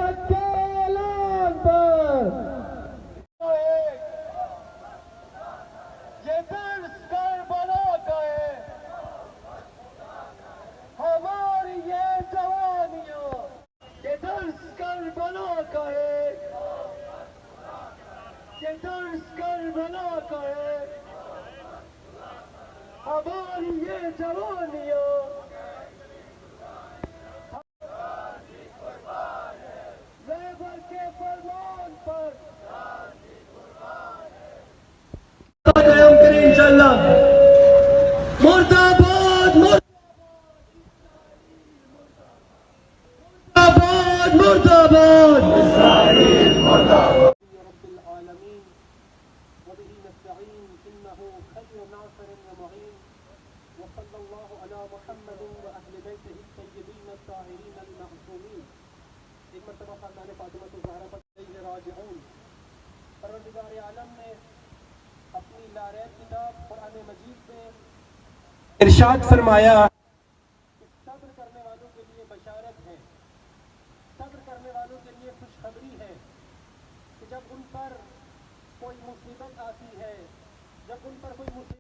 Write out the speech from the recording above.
جہاد کے اعلان پر یہ درس کربلا کا ہے، ہماری یہ جوانیاں، یہ درس کربلا کا ہے، یہ درس کربلا کا ہے، ہماری یہ جوانیاں رہبر کے فرمان پر قیام کریں انشاءاللہ۔ مرد آباد، مرد آباد، مرد آباد رب العالمین وبه نستعین انه خیر ناصر ومعین وصلی اللہ علی محمد واہل بیتہ الطیبین الطاہرین المعصومین۔ ایک مرتبہ خاندان فاطمہ الزہرا پر راجعون، پروردگار عالم نے اپنی لاریب کتاب قرآن مجید میں ارشاد فرمایا کہ صبر کرنے والوں کے لیے بشارت ہے، صبر کرنے والوں کے لیے خوشخبری ہے کہ جب ان پر کوئی مصیبت آتی ہے، جب ان پر کوئی مصیبت